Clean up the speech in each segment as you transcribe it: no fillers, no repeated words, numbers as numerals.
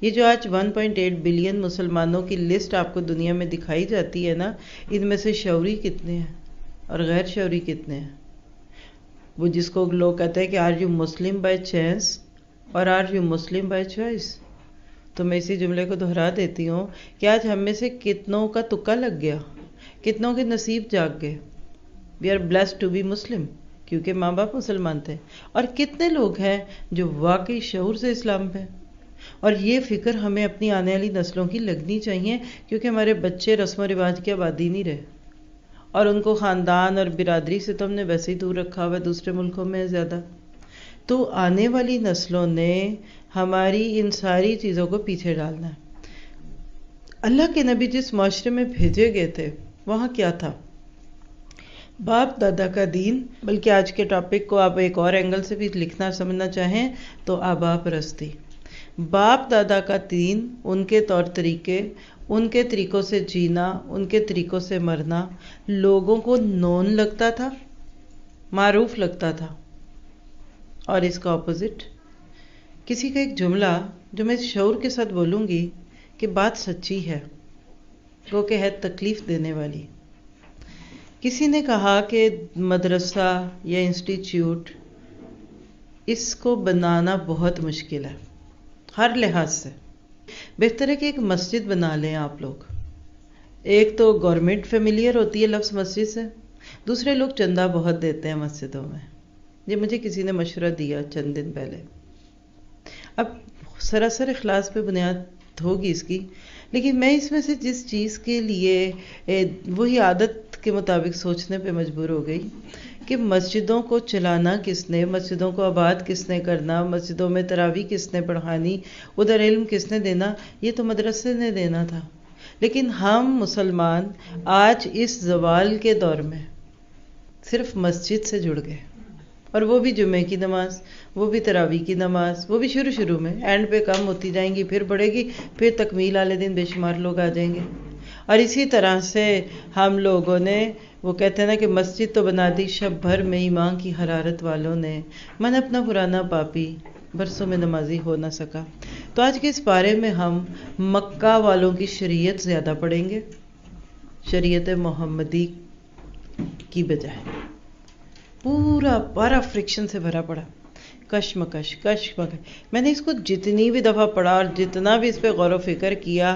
یہ جو آج 1.8 بلین مسلمانوں کی لسٹ آپ کو دنیا میں دکھائی جاتی ہے نا، ان میں سے شعوری کتنے ہیں اور غیر شعوری کتنے ہیں؟ وہ جس کو لوگ کہتے ہیں کہ are you Muslim by chance اور are you Muslim by choice. تو میں اسی جملے کو دہرا دیتی ہوں کہ آج ہم میں سے کتنوں کا تکا لگ گیا، کتنوں کے نصیب جاگ گئے. We are blessed to be Muslim, کیونکہ ماں باپ مسلمان تھے. اور کتنے لوگ ہیں جو واقعی شعور سے اسلام پہ. اور یہ فکر ہمیں اپنی آنے والی نسلوں کی لگنی چاہیے، کیونکہ ہمارے بچے رسم و رواج کی آبادی نہیں رہے، اور ان کو خاندان اور برادری سے تو ہم نے ویسے ہی دور رکھا ہوا ہے، دوسرے ملکوں میں زیادہ. تو آنے والی نسلوں نے ہماری ان ساری چیزوں کو پیچھے ڈالنا ہے. اللہ کے نبی جس معاشرے میں بھیجے گئے تھے وہاں کیا تھا؟ باپ دادا کا دین. بلکہ آج کے ٹاپک کو آپ ایک اور اینگل سے بھی لکھنا سمجھنا چاہیں تو آبا پرستی. باپ دادا کا دین، ان کے طور طریقے، ان کے طریقوں سے جینا، ان کے طریقوں سے مرنا لوگوں کو نون لگتا تھا، معروف لگتا تھا. اور اس کا اپوزٹ کسی کا ایک جملہ جو میں شعور کے ساتھ بولوں گی کہ بات سچی ہے، گو کہ ہے تکلیف دینے والی. کسی نے کہا کہ مدرسہ یا انسٹیٹیوٹ اس کو بنانا بہت مشکل ہے ہر لحاظ سے. بہتر ہے کہ ایک مسجد بنا لیں آپ لوگ. ایک تو گورنمنٹ فیملیئر ہوتی ہے لفظ مسجد سے، دوسرے لوگ چندہ بہت دیتے ہیں مسجدوں میں. یہ مجھے کسی نے مشورہ دیا چند دن پہلے. اب سراسر اخلاص پہ بنیاد ہوگی اس کی، لیکن میں اس میں سے جس چیز کے لیے وہی عادت کے مطابق سوچنے پہ مجبور ہو گئی کہ مسجدوں کو چلانا کس نے، مسجدوں کو آباد کس نے کرنا، مسجدوں میں تراویح کس نے پڑھانی، ادھر علم کس نے دینا، یہ تو مدرسے نے دینا تھا. لیکن ہم مسلمان آج اس زوال کے دور میں صرف مسجد سے جڑ گئے، اور وہ بھی جمعے کی نماز، وہ بھی تراویح کی نماز، وہ بھی شروع میں، اینڈ پہ کم ہوتی جائیں گی، پھر بڑھے گی، پھر تکمیل والے دن بے شمار لوگ آ جائیں گے. اور اسی طرح سے ہم لوگوں نے، وہ کہتے ہیں نا کہ مسجد تو بنا دی شب بھر میں ایمان کی حرارت والوں نے، من اپنا پرانا پاپی برسوں میں نمازی ہو نہ سکا. تو آج کے اس بارے میں ہم مکہ والوں کی شریعت زیادہ پڑھیں گے، شریعت محمدی کی بجائے. پورا بارہ فرکشن سے بھرا پڑا، کشمکش. میں نے اس کو جتنی بھی دفعہ پڑھا اور جتنا بھی اس پہ غور و فکر کیا،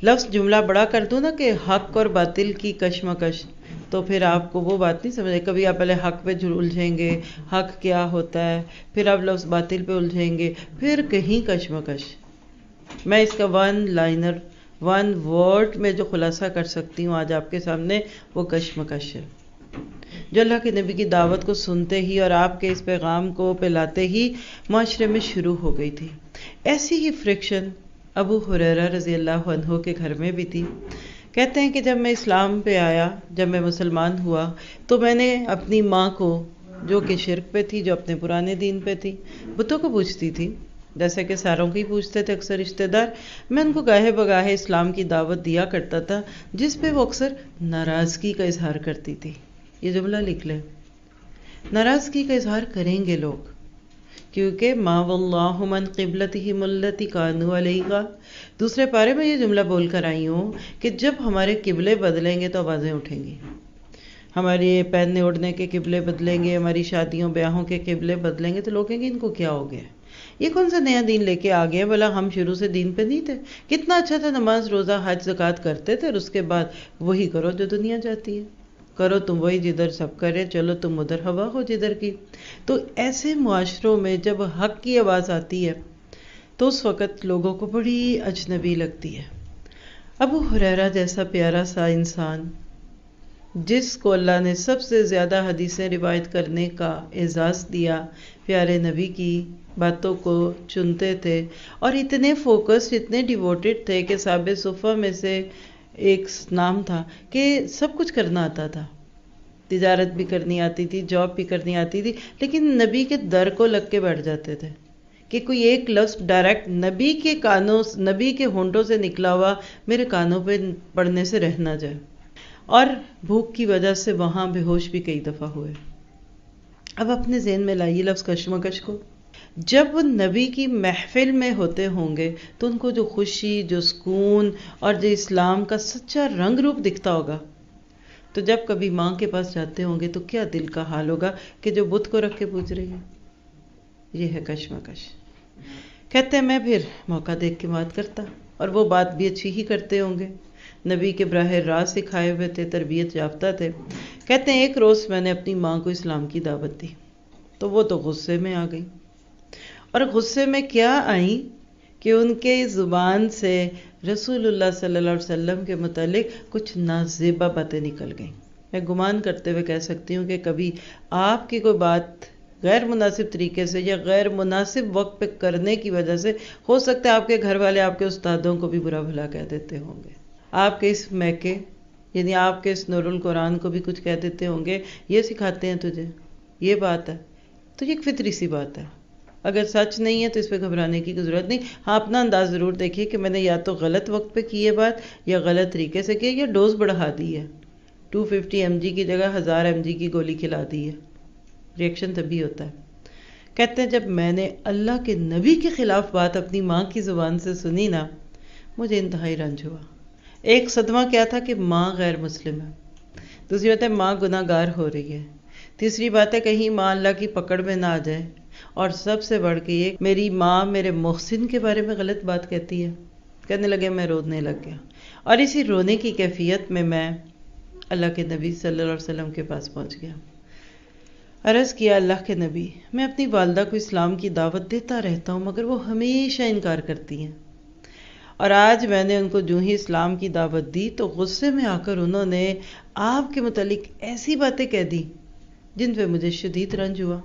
لفظ جملہ بڑا کر دوں نا کہ حق اور باطل کی کشمکش، تو پھر آپ کو وہ بات نہیں سمجھے. کبھی آپ پہلے حق پہ الجھیں گے، حق کیا ہوتا ہے، پھر آپ لفظ باطل پہ الجھیں گے، پھر کہیں کشمکش. میں اس کا ون ورڈ میں جو خلاصہ کر سکتی ہوں آج آپ کے سامنے، وہ کشمکش ہے، جو اللہ کے نبی کی دعوت کو سنتے ہی اور آپ کے اس پیغام کو پھیلاتے ہی معاشرے میں شروع ہو گئی تھی. ایسی ہی فرکشن ابو ہریرہ رضی اللہ عنہ کے گھر میں بھی تھی. کہتے ہیں کہ جب میں اسلام پہ آیا، جب میں مسلمان ہوا، تو میں نے اپنی ماں کو، جو کہ شرک پہ تھی، جو اپنے پرانے دین پہ تھی، بتوں کو پوچھتی تھی، جیسے کہ ساروں کو ہی پوچھتے تھے اکثر رشتہ دار. میں ان کو گاہے بگاہے اسلام کی دعوت دیا کرتا تھا، جس پہ وہ اکثر ناراضگی کا اظہار کرتی تھی. یہ جملہ لکھ لیں، ناراضگی کا اظہار کریں گے لوگ، کیونکہ ما واللہ من قبلتہم التی کانوا علیہا. دوسرے پارے میں یہ جملہ بول کر آئی ہوں کہ جب ہمارے قبلے بدلیں گے تو آوازیں اٹھیں گی. ہمارے پہننے اوڑھنے کے قبلے بدلیں گے، ہماری شادیوں بیاہوں کے قبلے بدلیں گے، تو لوگ کہیں گے ان کو کیا ہو گیا، یہ کون سا نیا دین لے کے آ گیا، بھلا ہم شروع سے دین پہ نہیں تھے، کتنا اچھا تھا، نماز روزہ حج زکوٰۃ کرتے تھے، اور اس کے بعد وہی کرو جو دنیا چاہتی ہے، کرو تم وہی جدھر سب کرے، چلو تم ادھر ہوا ہو جدھر کی. تو ایسے معاشروں میں جب حق کی آواز آتی ہے تو اس وقت لوگوں کو بڑی اجنبی لگتی ہے. ابو ہریرہ جیسا پیارا سا انسان، جس کو اللہ نے سب سے زیادہ حدیثیں روایت کرنے کا اعزاز دیا، پیارے نبی کی باتوں کو چنتے تھے، اور اتنے فوکس، اتنے ڈیووٹڈ تھے کہ صحابہ صفہ میں سے ایک نام تھا کہ سب کچھ کرنا آتا تھا، تجارت بھی کرنی آتی تھی، جاب بھی کرنی آتی تھی، لیکن نبی کے در کو لگ کے بیٹھ جاتے تھے کہ کوئی ایک لفظ ڈائریکٹ نبی کے کانوں، نبی کے ہونٹوں سے نکلا ہوا میرے کانوں پہ پڑنے سے رہ نہ جائے. اور بھوک کی وجہ سے وہاں بے ہوش بھی کئی دفعہ ہوئے. اب اپنے ذہن میں لائیے لفظ کشمکش کو. جب وہ نبی کی محفل میں ہوتے ہوں گے تو ان کو جو خوشی، جو سکون اور جو اسلام کا سچا رنگ روپ دکھتا ہوگا، تو جب کبھی ماں کے پاس جاتے ہوں گے تو کیا دل کا حال ہوگا کہ جو بت کو رکھ کے پوچھ رہی ہے۔ یہ ہے کشمکش۔ کہتے ہیں میں پھر موقع دیکھ کے بات کرتا، اور وہ بات بھی اچھی ہی کرتے ہوں گے، نبی کے براہ راست سکھائے ہوئے تھے، تربیت یافتہ تھے۔ کہتے ہیں ایک روز میں نے اپنی ماں کو اسلام کی دعوت دی تو وہ تو غصے میں آ گئی، اور غصے میں کیا آئیں کہ ان کے زبان سے رسول اللہ صلی اللہ علیہ وسلم کے متعلق کچھ نازیبا باتیں نکل گئیں۔ میں گمان کرتے ہوئے کہہ سکتی ہوں کہ کبھی آپ کی کوئی بات غیر مناسب طریقے سے یا غیر مناسب وقت پہ کرنے کی وجہ سے ہو سکتا ہے آپ کے گھر والے آپ کے استادوں کو بھی برا بھلا کہہ دیتے ہوں گے، آپ کے اس میکے یعنی آپ کے اس نور القرآن کو بھی کچھ کہہ دیتے ہوں گے، یہ سکھاتے ہیں تجھے، یہ بات ہے۔ تو یہ ایک فطری سی بات ہے، اگر سچ نہیں ہے تو اس پہ گھبرانے کی ضرورت نہیں۔ ہاں اپنا انداز ضرور دیکھیے کہ میں نے یا تو غلط وقت پہ کی ہے بات، یا غلط طریقے سے کی، یا ڈوز بڑھا دی ہے، 250 mg کی جگہ 1000 mg کی گولی کھلا دی ہے، ریئیکشن تبھی ہوتا ہے۔ کہتے ہیں جب میں نے اللہ کے نبی کے خلاف بات اپنی ماں کی زبان سے سنی نا، مجھے انتہائی رنج ہوا۔ ایک صدمہ کیا تھا کہ ماں غیر مسلم ہے، دوسری بات ہے ماں گناہ گار ہو رہی ہے، تیسری بات ہے کہیں ماں اللہ کی پکڑ میں نہ آ جائے، اور سب سے بڑھ کے یہ میری ماں میرے محسن کے بارے میں غلط بات کہتی ہے۔ کہنے لگے میں رونے لگ گیا، اور اسی رونے کی کیفیت میں اللہ کے نبی صلی اللہ علیہ وسلم کے پاس پہنچ گیا۔ عرض کیا اللہ کے نبی، میں اپنی والدہ کو اسلام کی دعوت دیتا رہتا ہوں مگر وہ ہمیشہ انکار کرتی ہیں، اور آج میں نے ان کو جو ہی اسلام کی دعوت دی تو غصے میں آ کر انہوں نے آپ کے متعلق ایسی باتیں کہہ دی جن پہ مجھے شدید رنج ہوا۔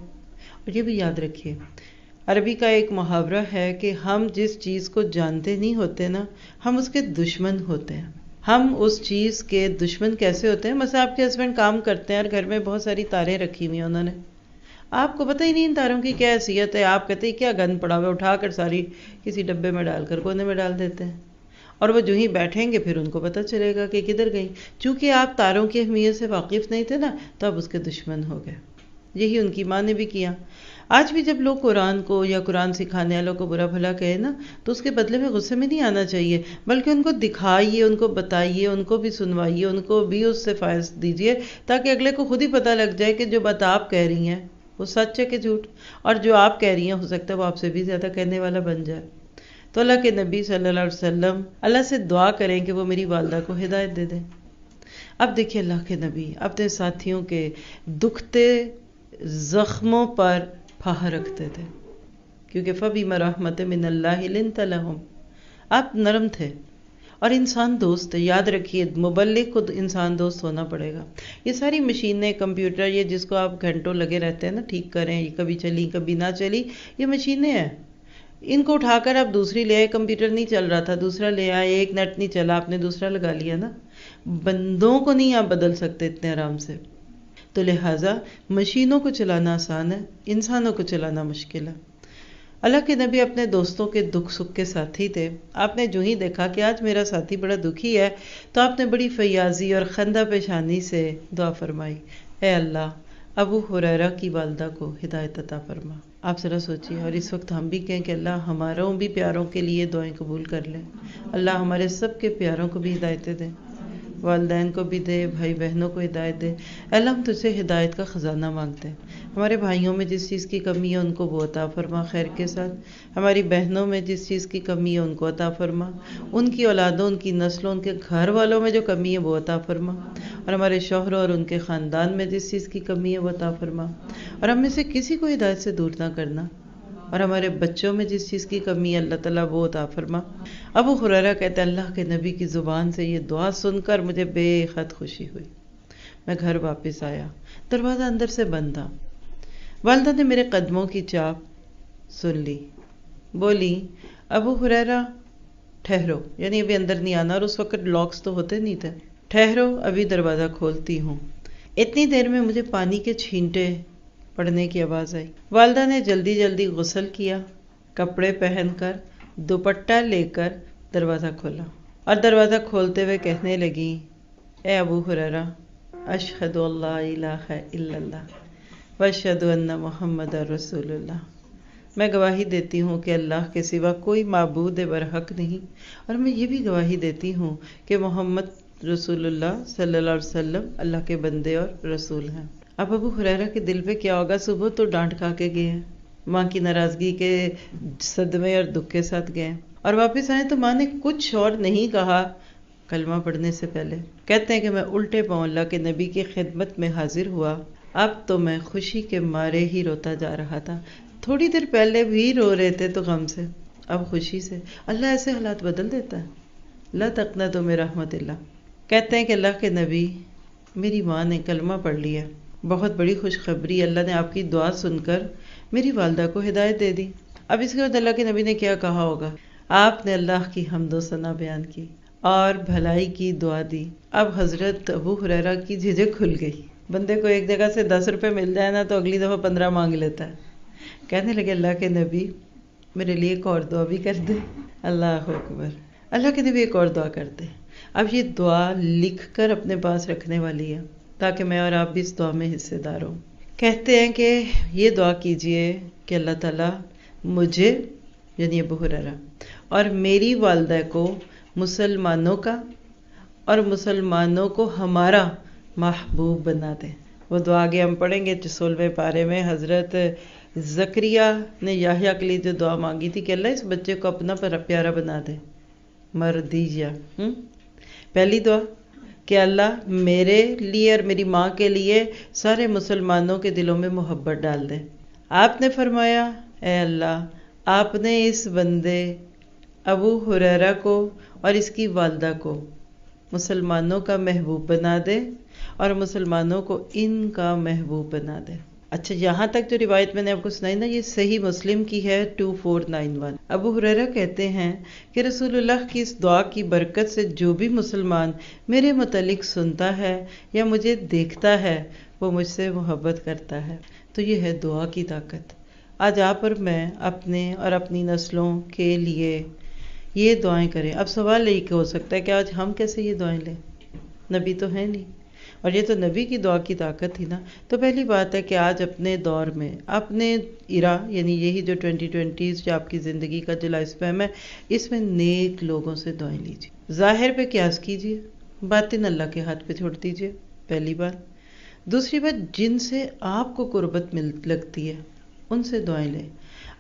اور یہ بھی یاد رکھیے، عربی کا ایک محاورہ ہے کہ ہم جس چیز کو جانتے نہیں ہوتے نا، ہم اس کے دشمن ہوتے ہیں۔ ہم اس چیز کے دشمن کیسے ہوتے ہیں؟ مثلا آپ کے ہسبینڈ کام کرتے ہیں اور گھر میں بہت ساری تاریں رکھی ہوئی ہیں انہوں نے، آپ کو پتہ ہی نہیں ان تاروں کی کیا حیثیت ہے، آپ کہتے ہیں کیا گند پڑا ہوا، اٹھا کر ساری کسی ڈبے میں ڈال کر کونے میں ڈال دیتے ہیں، اور وہ جو ہی بیٹھیں گے پھر ان کو پتہ چلے گا کہ کدھر گئی۔ چونکہ آپ تاروں کی اہمیت سے واقف نہیں تھے نا، تو اب اس کے دشمن ہو گئے۔ یہی ان کی ماں نے بھی کیا۔ آج بھی جب لوگ قرآن کو یا قرآن سکھانے والوں کو برا بھلا کہے نا، تو اس کے بدلے میں غصے میں نہیں آنا چاہیے، بلکہ ان کو دکھائیے، ان کو بتائیے، ان کو بھی سنوائیے، ان کو بھی اس سے فائز دیجیے، تاکہ اگلے کو خود ہی پتہ لگ جائے کہ جو بات آپ کہہ رہی ہیں وہ سچ ہے کہ جھوٹ، اور جو آپ کہہ رہی ہیں ہو سکتا ہے وہ آپ سے بھی زیادہ کہنے والا بن جائے۔ تو اللہ کے نبی صلی اللہ علیہ وسلم اللہ سے دعا کریں کہ وہ میری والدہ کو ہدایت دے دیں۔ اب دیکھیے اللہ کے نبی اپنے ساتھیوں کے دکھتے زخموں پر پھاہ رکھتے تھے، کیونکہ فَبِمَا رَحْمَةٍ مِّنَ اللَّهِ لِنْتَ لَهُمْ، آپ نرم تھے اور انسان دوست تھے۔ یاد رکھیے مبلغ کو انسان دوست ہونا پڑے گا۔ یہ ساری مشینیں، کمپیوٹر، یہ جس کو آپ گھنٹوں لگے رہتے ہیں نا ٹھیک کریں، یہ کبھی چلی کبھی نہ چلی، یہ مشینیں ہیں، ان کو اٹھا کر آپ دوسری لے آئے، کمپیوٹر نہیں چل رہا تھا دوسرا لے آئے، ایک نیٹ نہیں چلا آپ نے دوسرا لگا لیا نا۔ بندوں کو نہیں آپ بدل سکتے اتنے آرام سے، تو لہٰذا مشینوں کو چلانا آسان ہے، انسانوں کو چلانا مشکل ہے۔ اللہ کے نبی اپنے دوستوں کے دکھ سکھ کے ساتھی تھے۔ آپ نے جو ہی دیکھا کہ آج میرا ساتھی بڑا دکھی ہے تو آپ نے بڑی فیاضی اور خندہ پیشانی سے دعا فرمائی، اے اللہ ابو ہریرہ کی والدہ کو ہدایت عطا فرما۔ آپ ذرا سوچیے، اور اس وقت ہم بھی کہیں کہ اللہ ہماروں بھی پیاروں کے لیے دعائیں قبول کر لیں، اللہ ہمارے سب کے پیاروں کو بھی ہدایتیں دیں، والدین کو بھی دے، بھائی بہنوں کو ہدایت دے۔ اللہ ہم تجھ سے ہدایت کا خزانہ مانگتے ہیں، ہمارے بھائیوں میں جس چیز کی کمی ہے ان کو وہ عطا فرما خیر کے ساتھ، ہماری بہنوں میں جس چیز کی کمی ہے ان کو عطا فرما، ان کی اولادوں، ان کی نسلوں، ان کے گھر والوں میں جو کمی ہے وہ عطا فرما، اور ہمارے شوہروں اور ان کے خاندان میں جس چیز کی کمی ہے وہ عطا فرما، اور ہم میں سے کسی کو ہدایت سے دور نہ کرنا، اور ہمارے بچوں میں جس چیز کی کمی ہے اللہ تعالیٰ وہ عطا فرما۔ ابو ہریرہ کہتے ہیں اللہ کے نبی کی زبان سے یہ دعا سن کر مجھے بے حد خوشی ہوئی۔ میں گھر واپس آیا، دروازہ اندر سے بند تھا، والدہ نے میرے قدموں کی چاپ سن لی، بولی ابو ہریرہ ٹھہرو، یعنی ابھی اندر نہیں آنا، اور اس وقت لاکس تو ہوتے نہیں تھے، ٹھہرو ابھی دروازہ کھولتی ہوں۔ اتنی دیر میں مجھے پانی کے چھینٹے پڑنے کی آواز آئی۔ والدہ نے جلدی جلدی غسل کیا، کپڑے پہن کر دوپٹہ لے کر دروازہ کھولا، اور دروازہ کھولتے ہوئے کہنے لگی، اے ابو ہریرہ اشہد اللہ الہ الا اللہ واشہد ان محمد رسول اللہ۔ میں گواہی دیتی ہوں کہ اللہ کے سوا کوئی معبود برحق نہیں، اور میں یہ بھی گواہی دیتی ہوں کہ محمد رسول اللہ صلی اللہ علیہ وسلم اللہ کے بندے اور رسول ہیں۔ اب ابو ہریرہ کے دل پہ کیا ہوگا؟ صبح تو ڈانٹ کھا کے گئے ہیں، ماں کی ناراضگی کے صدمے اور دکھ کے ساتھ گئے، اور واپس آئے تو ماں نے کچھ اور نہیں کہا کلمہ پڑھنے سے پہلے۔ کہتے ہیں کہ میں الٹے پاؤں اللہ کے نبی کی خدمت میں حاضر ہوا، اب تو میں خوشی کے مارے ہی روتا جا رہا تھا۔ تھوڑی دیر پہلے بھی رو رہے تھے تو غم سے، اب خوشی سے۔ اللہ ایسے حالات بدل دیتا ہے۔ لا تقنطوا من رحمت اللہ۔ کہتے ہیں کہ اللہ کے نبی، میری ماں نے کلمہ پڑھ لیا، بہت بڑی خوشخبری، اللہ نے آپ کی دعا سن کر میری والدہ کو ہدایت دے دی۔ اب اس کے بعد اللہ کے نبی نے کیا کہا ہوگا؟ آپ نے اللہ کی حمد و ثنا بیان کی اور بھلائی کی دعا دی۔ اب حضرت ابو ہریرہ کی جھجک کھل گئی۔ بندے کو ایک جگہ سے 10 روپے مل جائے نا تو اگلی دفعہ 15 مانگ لیتا ہے۔ کہنے لگے اللہ کے نبی میرے لیے ایک اور دعا بھی کر دے۔ اللہ اکبر۔ اللہ کے نبی ایک اور دعا کرتے۔ اب یہ دعا لکھ کر اپنے پاس رکھنے والی ہے تاکہ میں اور آپ بھی اس دعا میں حصے دار ہوں۔ کہتے ہیں کہ یہ دعا کیجئے کہ اللہ تعالیٰ مجھے یعنی ابو ہریرہ اور میری والدہ کو مسلمانوں کا اور مسلمانوں کو ہمارا محبوب بنا دے۔ وہ دعا آگے ہم پڑھیں گے 16ویں پارے میں۔ حضرت زکریا نے یحییٰ کے لیے جو دعا مانگی تھی کہ اللہ اس بچے کو اپنا پیارا بنا دے، مردیجہ۔ پہلی دعا کہ اللہ میرے لیے اور میری ماں کے لیے سارے مسلمانوں کے دلوں میں محبت ڈال دے۔ آپ نے فرمایا اے اللہ آپ نے اس بندے ابو ہریرہ کو اور اس کی والدہ کو مسلمانوں کا محبوب بنا دے اور مسلمانوں کو ان کا محبوب بنا دے۔ اچھا، یہاں تک جو روایت میں نے آپ کو سنائی نا، یہ صحیح مسلم کی ہے 2491۔ ابو ہریرہ کہتے ہیں کہ رسول اللہ کی اس دعا کی برکت سے جو بھی مسلمان میرے متعلق سنتا ہے یا مجھے دیکھتا ہے وہ مجھ سے محبت کرتا ہے۔ تو یہ ہے دعا کی طاقت۔ آج آپ اور میں اپنے اور اپنی نسلوں کے لیے یہ دعائیں کریں۔ اب سوال یہی کہ ہو سکتا ہے کہ آج ہم کیسے یہ دعائیں لیں؟ نبی تو ہے نہیں، اور یہ تو نبی کی دعا کی طاقت تھی نا۔ تو پہلی بات ہے کہ آج اپنے دور میں، اپنے ایرا یعنی یہی جو 2020 جو آپ کی زندگی کا جو لائف اسپین ہے، اس میں نیک لوگوں سے دعائیں لیجیے، ظاہر پہ قیاس کیجیے، باطن اللہ کے ہاتھ پہ چھوڑ دیجیے، پہلی بات۔ دوسری بات، جن سے آپ کو قربت لگتی ہے ان سے دعائیں لیں۔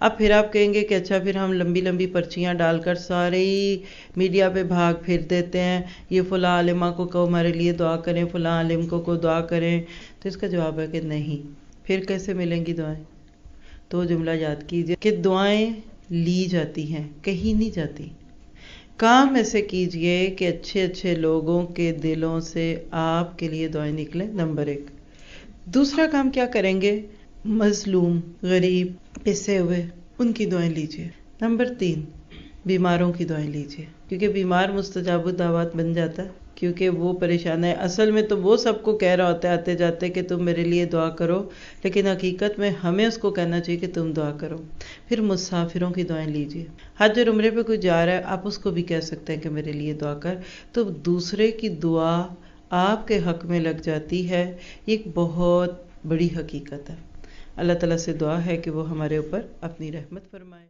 اب پھر آپ کہیں گے کہ اچھا پھر ہم لمبی لمبی پرچیاں ڈال کر سارے ہی میڈیا پہ بھاگ پھر دیتے ہیں، یہ فلاں عالمہ کو ہمارے لیے دعا کریں، فلاں عالم کو دعا کریں، تو اس کا جواب ہے کہ نہیں۔ پھر کیسے ملیں گی دعائیں؟ تو جملہ یاد کیجئے کہ دعائیں لی جاتی ہیں، کہیں نہیں جاتی۔ کام ایسے کیجئے کہ اچھے اچھے لوگوں کے دلوں سے آپ کے لیے دعائیں نکلیں، نمبر 1۔ دوسرا کام کیا کریں گے؟ مظلوم، غریب، پسے ہوئے ان کی دعائیں لیجئے۔ نمبر 3، بیماروں کی دعائیں لیجئے، کیونکہ بیمار مستجاب الدعوات بن جاتا ہے، کیونکہ وہ پریشان ہے۔ اصل میں تو وہ سب کو کہہ رہا ہوتا ہے آتے جاتے کہ تم میرے لیے دعا کرو، لیکن حقیقت میں ہمیں اس کو کہنا چاہیے کہ تم دعا کرو۔ پھر مسافروں کی دعائیں لیجئے۔ حج اور عمرے پہ کوئی جا رہا ہے، آپ اس کو بھی کہہ سکتے ہیں کہ میرے لیے دعا کر۔ تو دوسرے کی دعا آپ کے حق میں لگ جاتی ہے، یہ ایک بہت بڑی حقیقت ہے۔ اللہ تعالیٰ سے دعا ہے کہ وہ ہمارے اوپر اپنی رحمت فرمائے۔